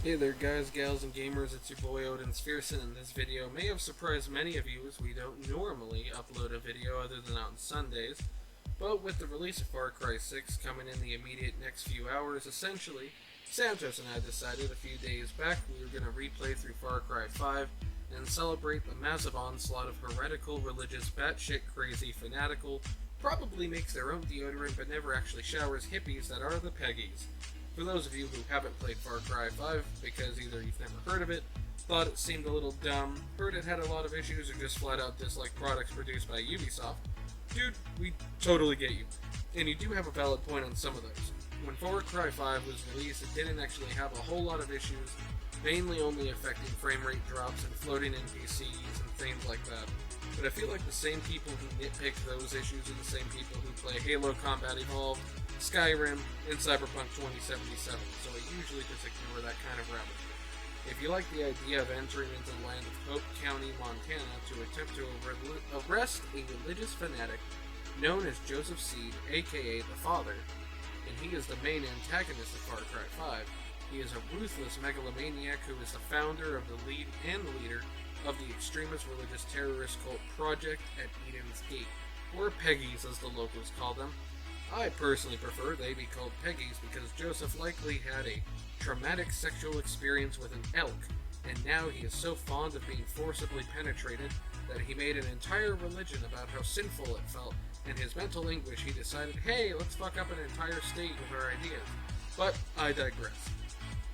Hey there guys, gals, and gamers, it's your boy Odinnsfyrsin, and this video may have surprised many of you as we don't normally upload a video other than on Sundays, but with the release of FarCry 6 coming in the immediate next few hours, essentially, Santos and I decided a few days back we were going to replay through FarCry 5 and celebrate the massive onslaught of heretical, religious, batshit crazy, fanatical, probably makes their own deodorant but never actually showers hippies that are the Peggies. For those of you who haven't played Far Cry 5, because either you've never heard of it, thought it seemed a little dumb, heard it had a lot of issues, or just flat out dislike products produced by Ubisoft, dude, we totally get you. And you do have a valid point on some of those. When Far Cry 5 was released, it didn't actually have a whole lot of issues, mainly only affecting frame rate drops and floating NPCs and things like that. But I feel like the same people who nitpick those issues are the same people who play Halo Combat Evolved, Skyrim, and Cyberpunk 2077, so I usually just ignore that kind of rabbit hole. If you like the idea of entering into the land of Hope County, Montana to attempt to arrest a religious fanatic known as Joseph Seed, aka the Father, and he is the main antagonist of Far Cry 5, he is a ruthless megalomaniac who is the founder of the lead and leader of the extremist religious terrorist cult Project at Eden's Gate, or Peggies as the locals call them. I personally prefer they be called Peggies because Joseph likely had a traumatic sexual experience with an elk, and now he is so fond of being forcibly penetrated that he made an entire religion about how sinful it felt. In his mental anguish, he decided, hey, let's fuck up an entire state with our ideas. But I digress.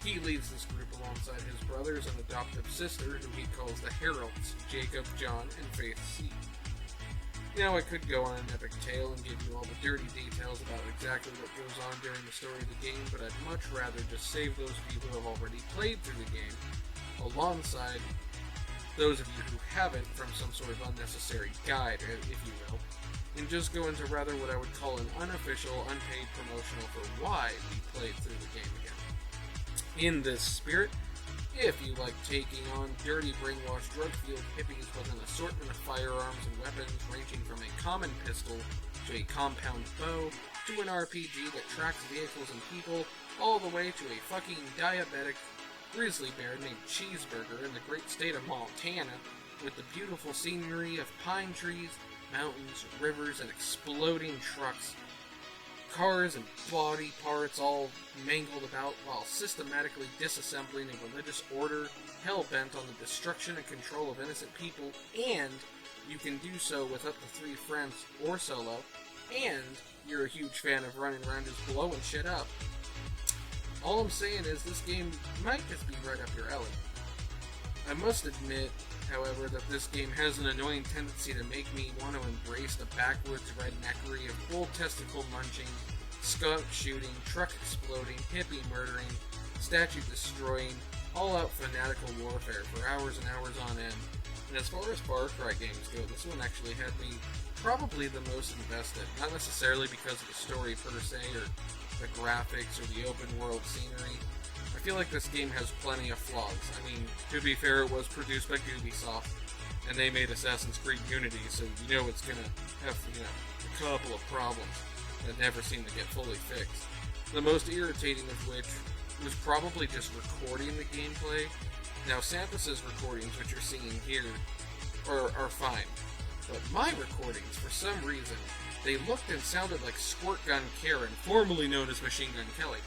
He leads this group alongside his brothers and adoptive sister, who he calls the Heralds, Jacob, John, and Faith Seed. Now I could go on an epic tale and give you all the dirty details about exactly what goes on during the story of the game, but I'd much rather just save those of you who have already played through the game, alongside those of you who haven't, from some sort of unnecessary guide, if you will, and just go into rather what I would call an unofficial, unpaid promotional for why we played through the game again. In this spirit, if you like taking on dirty, brainwashed, drug-fueled hippies with an assortment of firearms and weapons ranging from a common pistol to a compound bow to an RPG that tracks vehicles and people, all the way to a fucking diabetic grizzly bear named Cheeseburger in the great state of Montana with the beautiful scenery of pine trees, mountains, rivers, and exploding trucks, cars and body parts all mangled about while systematically disassembling a religious order hell-bent on the destruction and control of innocent people, and you can do so with up to 3 friends or solo, and you're a huge fan of running around just blowing shit up. All I'm saying is this game might just be right up your alley. I must admit, however, that this game has an annoying tendency to make me want to embrace the backwoods redneckery of bull testicle munching, skunk shooting, truck exploding, hippie murdering, statue destroying, all-out fanatical warfare for hours and hours on end. And as far as Far Cry games go, this one actually had me probably the most invested, not necessarily because of the story per se, or the graphics, or the open world scenery. I feel like this game has plenty of flaws. I mean, to be fair, it was produced by Ubisoft, and they made Assassin's Creed Unity, so you know it's gonna have, a couple of problems that never seem to get fully fixed. The most irritating of which was probably just recording the gameplay. Now, Sampas's recordings, which you're seeing here, are fine, but my recordings, for some reason, they looked and sounded like Squirt Gun Karen, formerly known as Machine Gun Kelly,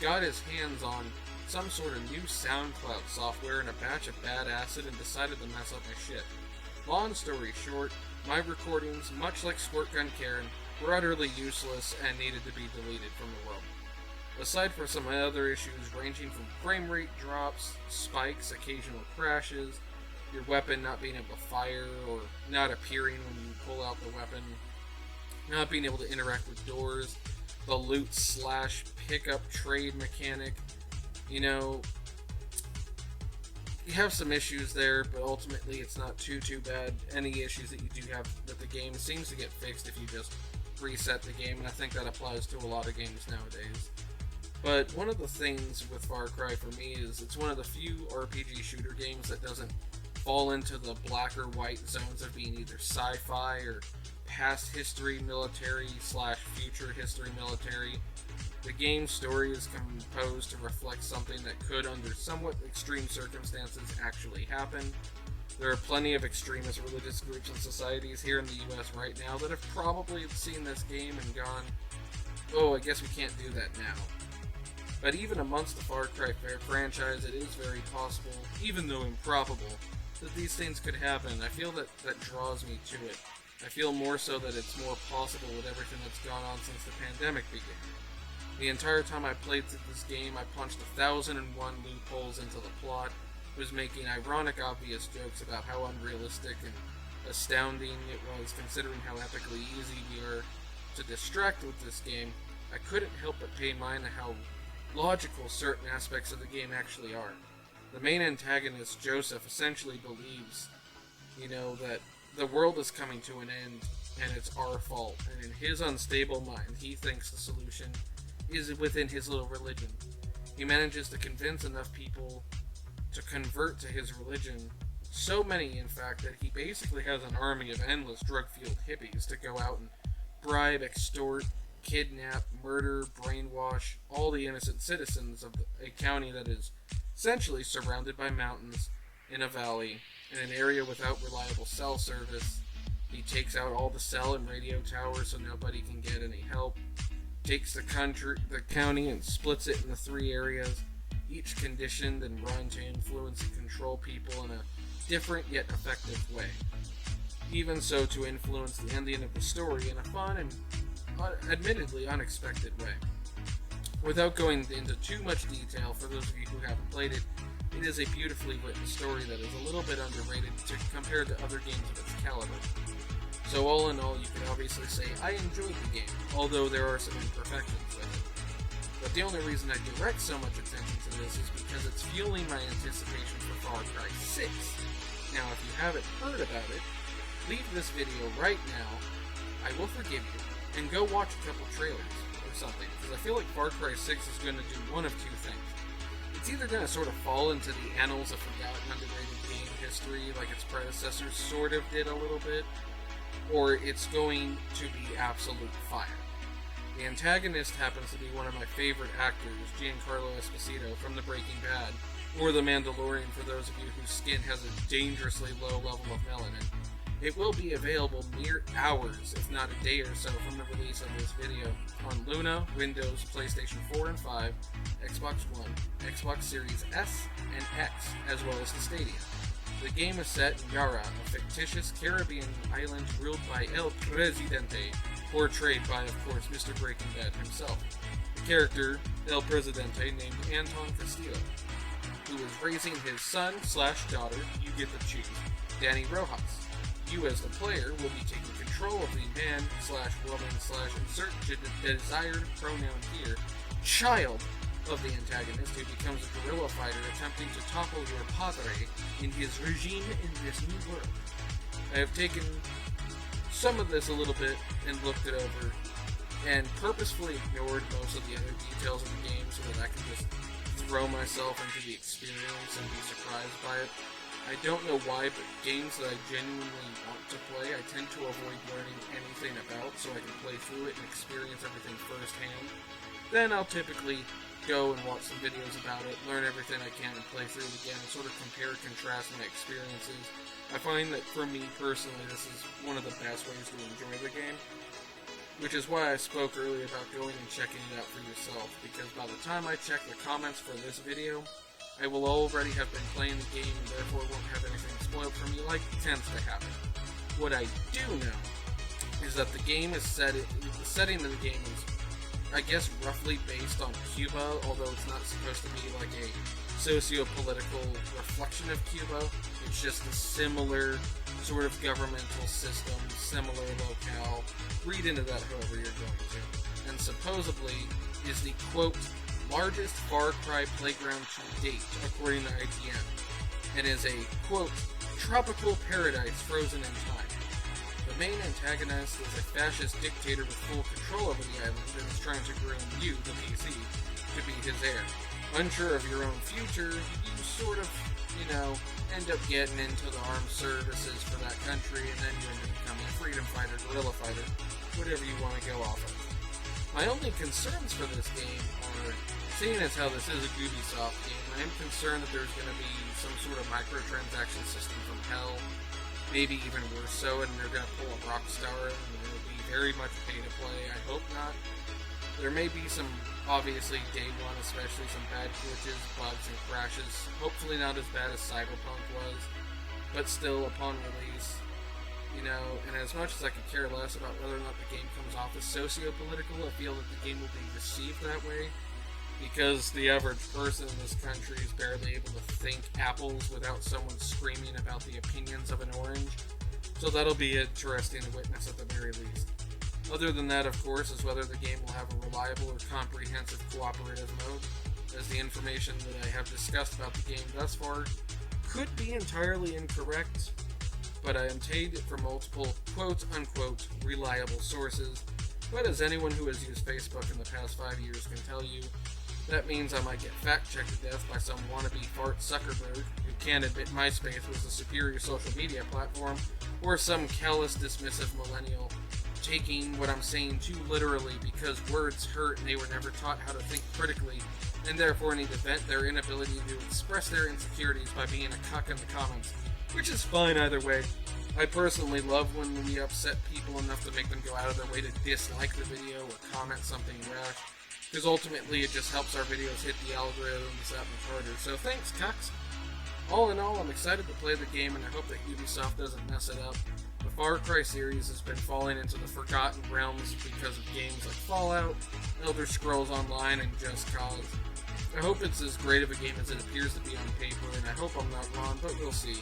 got his hands on some sort of new SoundCloud software and a batch of bad acid and decided to mess up my shit. Long story short, my recordings, much like Squirt Gun Karen, were utterly useless and needed to be deleted from the world. Aside from some other issues ranging from frame rate drops, spikes, occasional crashes, your weapon not being able to fire or not appearing when you pull out the weapon, not being able to interact with doors, the loot / pickup trade mechanic, you have some issues there, but ultimately it's not too bad. Any issues that you do have with the game seems to get fixed if you just reset the game, and I think that applies to a lot of games nowadays. But one of the things with Far Cry for me is it's one of the few RPG shooter games that doesn't fall into the black or white zones of being either sci-fi or past history military / future history military. The game's story is composed to reflect something that could, under somewhat extreme circumstances, actually happen. There are plenty of extremist religious groups and societies here in the US right now that have probably seen this game and gone, oh, I guess we can't do that now. But even amongst the Far Cry franchise, it is very possible, even though improbable, that these things could happen. I feel that draws me to it. I feel more so that it's more possible with everything that's gone on since the pandemic began. The entire time I played through this game, I punched 1,001 loopholes into the plot, was making ironic, obvious jokes about how unrealistic and astounding it was, considering how epically easy we are to distract with this game. I couldn't help but pay mind to how logical certain aspects of the game actually are. The main antagonist, Joseph, essentially believes, that the world is coming to an end and it's our fault, and in his unstable mind, he thinks the solution is within his little religion. He manages to convince enough people to convert to his religion, so many in fact that he basically has an army of endless drug-fueled hippies to go out and bribe, extort, kidnap, murder, brainwash all the innocent citizens of a county that is essentially surrounded by mountains, in a valley, in an area without reliable cell service. He takes out all the cell and radio towers so nobody can get any help, takes the county and splits it into 3 areas, each conditioned and run to influence and control people in a different yet effective way. Even so, to influence the ending of the story in a fun and admittedly unexpected way. Without going into too much detail, for those of you who haven't played it, it is a beautifully written story that is a little bit underrated compared to other games of its caliber. So all in all, you can obviously say I enjoyed the game, although there are some imperfections with it. But the only reason I direct so much attention to this is because it's fueling my anticipation for Far Cry 6. Now, if you haven't heard about it, leave this video right now, I will forgive you, and go watch a couple trailers or something, because I feel like Far Cry 6 is going to do one of two things. It's either going to sort of fall into the annals of forgotten, underrated game history like its predecessors sort of did a little bit, or it's going to be absolute fire. The antagonist happens to be one of my favorite actors, Giancarlo Esposito from the Breaking Bad, or The Mandalorian for those of you whose skin has a dangerously low level of melanin. It will be available mere hours, if not a day or so, from the release of this video on Luna, Windows, PlayStation 4 and 5, Xbox One, Xbox Series S and X, as well as the Stadia. The game is set in Yara, a fictitious Caribbean island ruled by El Presidente, portrayed by, of course, Mr. Breaking Bad himself. The character, El Presidente, named Anton Castillo, who is raising his son/daughter, you get to choose, Danny Rojas. You, as the player, will be taking control of the man/woman/insert desired pronoun here, child of the antagonist, who becomes a guerrilla fighter attempting to topple your padre in his regime in this new world. I have taken some of this a little bit and looked it over, and purposefully ignored most of the other details of the game so that I can just throw myself into the experience and be surprised by it. I don't know why, but games that I genuinely want to play, I tend to avoid learning anything about so I can play through it and experience everything firsthand. Then I'll typically go and watch some videos about it, learn everything I can and play through it again, and sort of compare and contrast my experiences. I find that for me personally, this is one of the best ways to enjoy the game, which is why I spoke earlier about going and checking it out for yourself, because by the time I check the comments for this video, I will already have been playing the game and therefore won't have anything spoiled for me like tends to happen. What I do know is that the game is the setting of the game is, I guess, roughly based on Cuba, although it's not supposed to be like a socio-political reflection of Cuba. It's just a similar sort of governmental system, similar locale. Read into that however you're going to. And supposedly is the, quote, largest Far Cry playground to date, according to IGN, and is a, quote, tropical paradise frozen in time. The main antagonist is a fascist dictator with full control over the island and is trying to groom you, the PC, to be his heir. Unsure of your own future, you sort of, end up getting into the armed services for that country, and then you end up becoming a freedom fighter, guerrilla fighter, whatever you want to go off of. My only concerns for this game are, seeing as how this is a Ubisoft game, I am concerned that there's going to be some sort of microtransaction system from hell, maybe even worse so, and they're going to pull a Rockstar, and it'll be very much pay to play. I hope not. There may be some, obviously, day one especially, some bad glitches, bugs, and crashes. Hopefully not as bad as Cyberpunk was, but still, upon release, and as much as I could care less about whether or not the game comes off as socio-political, I feel that the game will be received that way, because the average person in this country is barely able to think apples without someone screaming about the opinions of an orange, so that'll be interesting to witness at the very least. Other than that, of course, is whether the game will have a reliable or comprehensive cooperative mode, as the information that I have discussed about the game thus far could be entirely incorrect, but I obtained it from multiple quote-unquote reliable sources. But as anyone who has used Facebook in the past 5 years can tell you, that means I might get fact-checked to death by some wannabe fart Zuckerberg who can't admit MySpace was the superior social media platform, or some callous, dismissive millennial taking what I'm saying too literally because words hurt and they were never taught how to think critically, and therefore need to vent their inability to express their insecurities by being a cuck in the comments. Which is fine either way. I personally love when we upset people enough to make them go out of their way to dislike the video or comment something rash, because ultimately it just helps our videos hit the algorithms that much harder. So thanks, cucks! All in all, I'm excited to play the game, and I hope that Ubisoft doesn't mess it up. The FarCry series has been falling into the forgotten realms because of games like Fallout, Elder Scrolls Online, and Just Cause. I hope it's as great of a game as it appears to be on paper, and I hope I'm not wrong, but we'll see.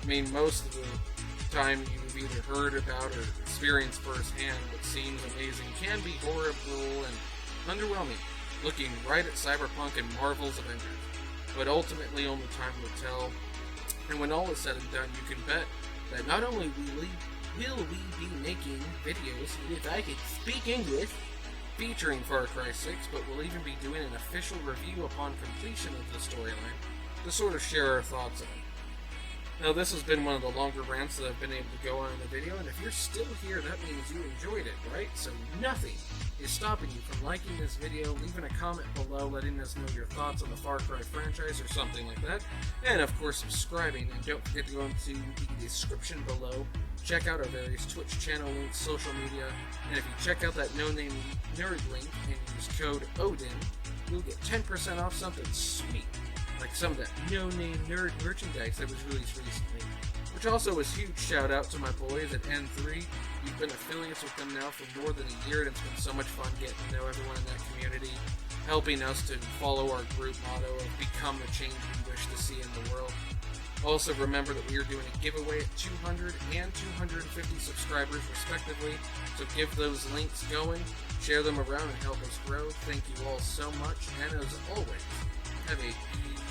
I mean, most of the time you've either heard about or experienced firsthand what seems amazing can be horrible and underwhelming, looking right at Cyberpunk and Marvel's Avengers. But ultimately only time will tell, and when all is said and done, you can bet that not only will we be making videos, if I could speak English, featuring Far Cry 6, but we'll even be doing an official review upon completion of the storyline to sort of share our thoughts on it. Now, this has been one of the longer rants that I've been able to go on in the video, and if you're still here, that means you enjoyed it, right? So nothing is stopping you from liking this video, leaving a comment below, letting us know your thoughts on the Far Cry franchise or something like that, and of course subscribing, and don't forget to go into the description below, check out our various Twitch channel links, social media, and if you check out that No Name Nerd link and use code ODIN, you'll get 10% off something sweet, like some of that No Name Nerd merchandise that was released recently. Which also is huge shout out to my boys at N3. We've been affiliates with them now for more than a year, and it's been so much fun getting to know everyone in that community, helping us to follow our group motto of become the change we wish to see in the world. Also remember that we are doing a giveaway at 200 and 250 subscribers respectively, so give those links going, share them around and help us grow. Thank you all so much, and as always, have a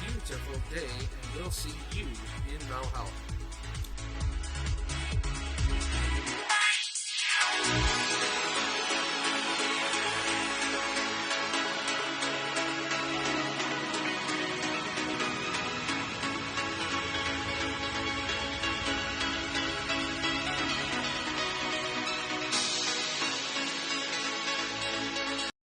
beautiful day, and we'll see you in Valhalla.